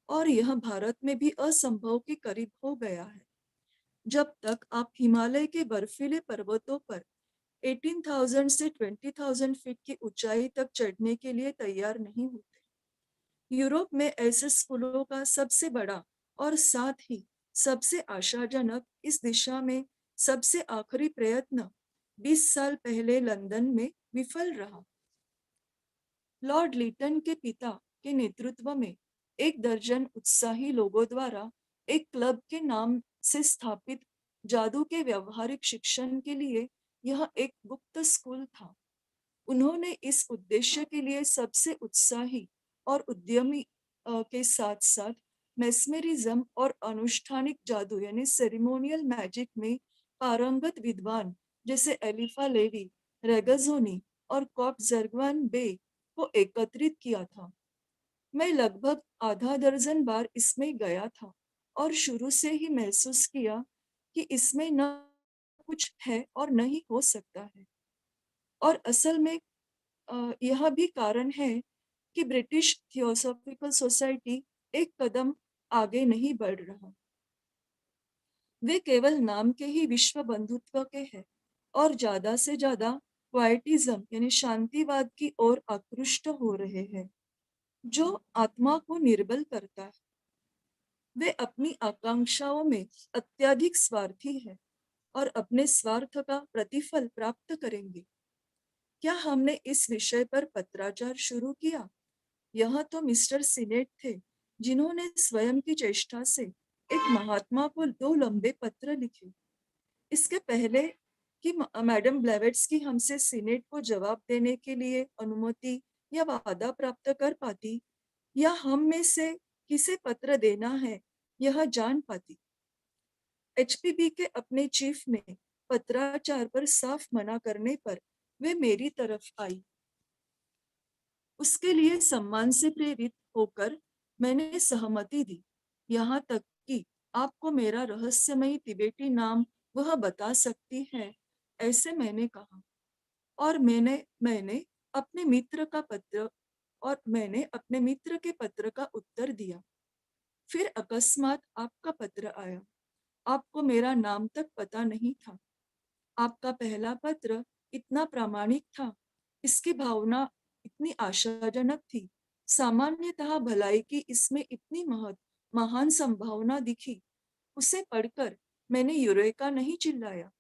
और यह भारत में भी असंभव के करीब हो गया है। जब तक आप हिमालय के बर्फीले पर्वतों पर 18,000 से 20,000 फीट की ऊंचाई तक चढ़ने के लिए तैयार नहीं होते। यूरोप में ऐसे स्कूलों का सबसे बड़ा और साथ ही सबसे आशाजनक इस दिशा में सबसे आखिरी प्रयत्न 20 साल पहले लंदन में विफल रहा। लॉर्ड लीटन के पिता के नेतृत्व में 1 दर्जन उत्साही लोगों द्वारा एक क्लब के नाम से स्थापित जादू के व्यवहारिक शिक्षण के लिए यह एक गुप्त स्कूल था। उन्होंने इस उद्देश्य के लिए सबसे उत्साही और उद्यमी के साथ साथ मेस्मेरिज्म और अनुष्ठानिक जादू यानी सेरेमोनियल मैजिक में पारंगत विद्वान जैसे एलिफा लेवी, रेगाज़ोनी और कॉप जर्गवान बे को एकत्रित किया था। मैं लगभग आधा दर्जन बार इसमें गया था और शुरू से ही महसूस किया कि इसमें न कुछ है और नहीं हो सकता है। और असल में यह भी कारण है कि ब्रिटिश थियोसॉफिकल सोसाइटी एक कदम आगे नहीं बढ़ रहा। वे केवल नाम के ही विश्व बंधुत्व के हैं और ज्यादा से ज्यादा क्वाइटिज्म यानी शांतिवाद की ओर आकृष्ट हो रहे हैं, जो आत्मा को निर्बल करता है। वे अपनी आकांक्षाओं में अत्यधिक स्वार्थी हैं और अपने स्वार्थ का प्रतिफल प्राप्त करेंगे। क्या हमने इस विषय पर पत्राचार शुरू किया? यह तो मिस्टर सीनेट थे जिन्होंने स्वयं की चेष्टा से एक महात्मा को 2 लंबे पत्र लिखे। इसके पहले कि मैडम ब्लेवेट्स हमसे सीनेट को जवाब देने के लिए अनुमति या वादा प्राप्त कर पाती या हम में से किसे पत्र देना है यह जान पाती, एचपीबी के अपने चीफ ने पत्राचार पर साफ मना करने पर वे मेरी तरफ आई। उसके लिए सम्मान से प्रेरित होकर मैंने सहमति दी, यहाँ तक कि आपको मेरा रहस्यमयी तिबेटी नाम वह बता सकती है, ऐसे मैंने कहा। और मैंने अपने मित्र के पत्र का उत्तर दिया। फिर अकस्मात आपका पत्र आया। आपको मेरा नाम तक पता नहीं था। आपका पहला पत्र इतना प्रामाणिक था, इसकी भावना इतनी आशाजनक थी, सामान्यतः भलाई की इसमें इतनी महान संभावना दिखी। उसे पढ़कर मैंने यूरेका नहीं चिल्लाया,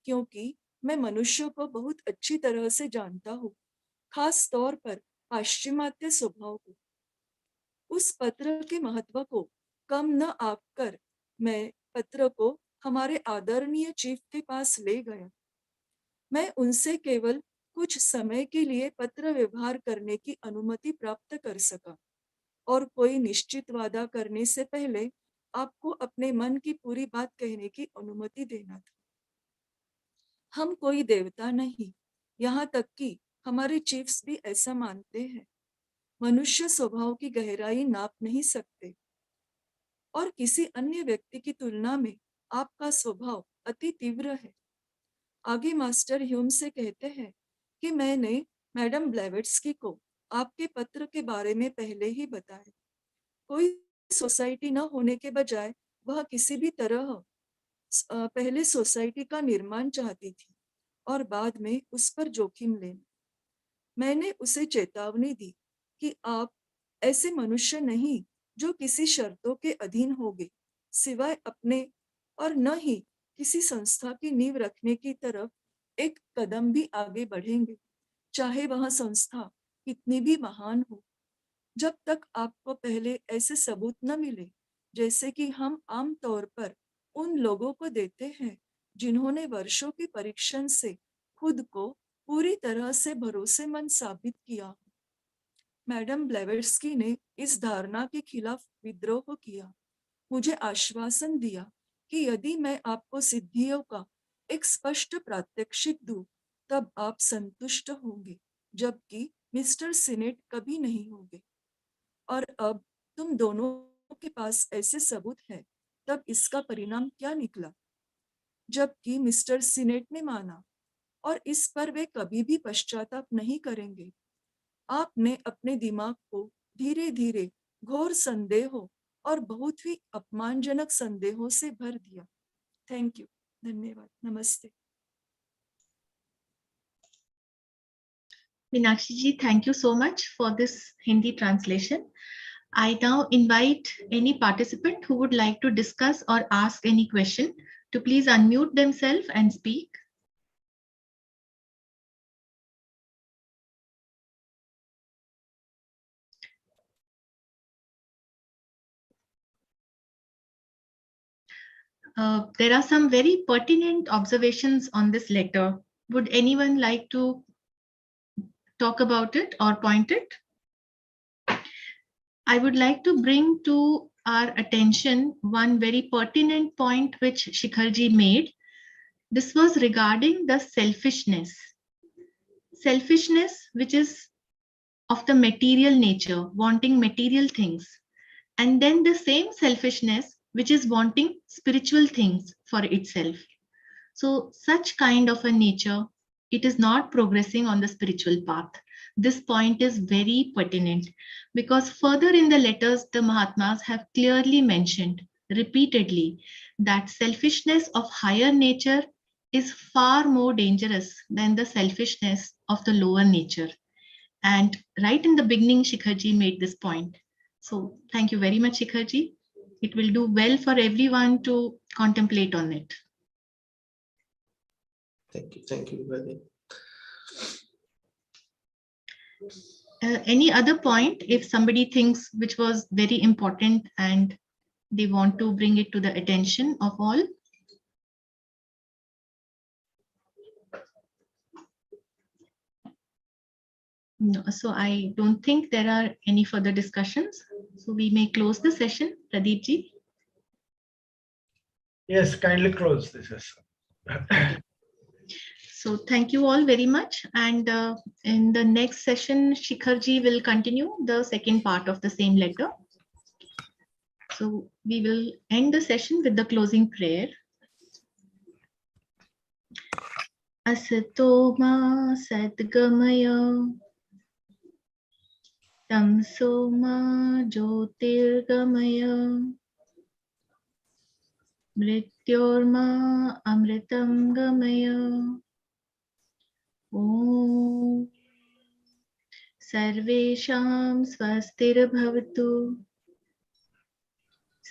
क्योंकि मैं मनुष्य को बहुत अच्छी तरह से जानता हूँ, खास तौर पर पाश्चिमात्य स्वभाव को। उस पत्र के महत्व को कम न आंककर मैं पत्र को हमारे आदरणीय चीफ के पास ले गया। मैं उनसे केवल कुछ समय के लिए पत्र व्यवहार करने की अनुमति प्राप्त कर सका और कोई निश्चित वादा करने से पहले आपको अपने मन की पूरी बात कहने की अनुमति देना था। हम कोई देवता नहीं, यहाँ तक कि हमारे चीफ्स भी ऐसा मानते हैं। मनुष्य स्वभाव की गहराई नाप नहीं सकते और किसी अन्य व्यक्ति की तुलना में आपका स्वभाव अति तीव्र है। आगे मास्टर ह्यूम से कहते हैं कि मैंने मैडम ब्लेवेट्स्की को आपके पत्र के बारे में पहले ही बताया। कोई सोसाइटी न होने के बजाय वह किसी भी तरह पहले सोसाइटी का निर्माण चाहती थी और बाद में उस पर जोखिम लेना। मैंने उसे चेतावनी दी कि आप ऐसे मनुष्य नहीं जो किसी शर्तों के अधीन होंगे, सिवाय अपने, और न ही किसी संस्था की नींव रखने की तरफ एक कदम भी आगे बढ़ेंगे, चाहे वह संस्था कितनी भी महान हो। जब तक आपको पहले ऐसे सबूत न मिले जैसे कि हम आम तौर पर उन लोगों को देते हैं जिन्होंने वर्षों के परीक्षण से खुद को पूरी तरह से भरोसेमंद साबित किया। मैडम ब्लेवेट्स्की ने इस धारणा के खिलाफ विद्रोह किया, मुझे आश्वासन दिया कि यदि मैं आपको सिद्धियों का एक स्पष्ट प्रात्यक्षिक दूं, तब आप संतुष्ट होंगे, जबकि मिस्टर सिनेट कभी नहीं होंगे। और अब तुम दोनों के पास ऐसे सबूत हैं, तब इसका परिणाम क्या निकला? जबकि मिस्टर सिनेट ने माना, और इस पर वे कभी भी पश्चाताप नहीं करेंगे। आपने अपने दिमाग को धीरे धीरे घोर संदेहों और बहुत ही अपमानजनक संदेहों से भर दिया। थैंक यू, धन्यवाद, नमस्ते। Meenakshi ji, thank you so much for this Hindi translation. I now invite any participant who would like to discuss or ask any question to please unmute themselves and speak. There are some very pertinent observations on this letter. Would anyone like to talk about it or point it? I would like to bring to our attention one very pertinent point which Shikharji made. This was regarding the selfishness. Selfishness, which is of the material nature, wanting material things. And then the same selfishness, which is wanting spiritual things for itself. So such kind of a nature, it is not progressing on the spiritual path. This point is very pertinent because further in the letters, the Mahatmas have clearly mentioned repeatedly that selfishness of higher nature is far more dangerous than the selfishness of the lower nature. And right in the beginning, Shikharji made this point. So thank you very much, Shikharji. It will do well for everyone to contemplate on it. Thank you, Vadi. Any other point, if somebody thinks which was very important and they want to bring it to the attention of all? No, so I don't think there are any further discussions. So we may close the session. Pradeep ji? Yes, kindly close this session. So thank you all very much. And in the next session, Shikharji will continue the second part of the same letter. So we will end the session with the closing prayer. Asato ma sadgamaya tamso ma jyotirgamaya mrityorma amritam gamaya. Om Sarvesham Swastirabhavatu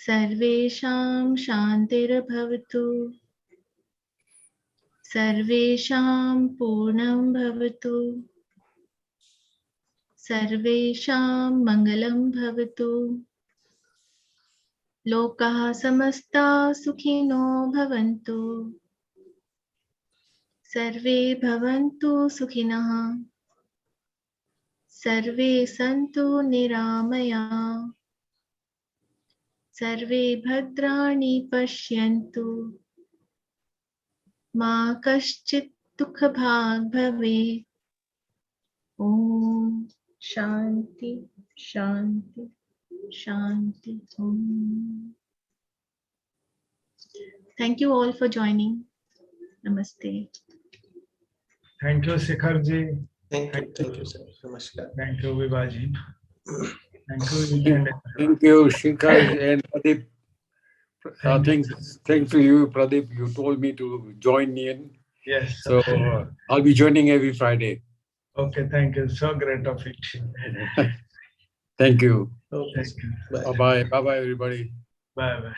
Sarvesham Shantirabhavatu Sarvesham Purnam Bhavatu Sarvesham Mangalam Bhavatu Lokaha Samasta Sukhino Bhavantu Sarve Bhavantu Sukhinaha Sarve Santu Niramaya Sarve Bhadrani Pashyantu Ma Kaschit Dukha Bhag Bhave. Om Shanti Shanti Shanti. Om. Thank you all for joining. Namaste. Thank you, Shikhar ji. Thank you, sir. Namaskar. Thank you, Vibhaji. Thank you, each and everyone. Thank you, Shikhar and Pradeep. Thanks to you, Pradeep. You told me to join in. Yes. So I'll be joining every Friday. Okay, thank you. So great of it. Thank you. Okay. Thank you. Bye. Bye-bye. Bye-bye, everybody. Bye-bye.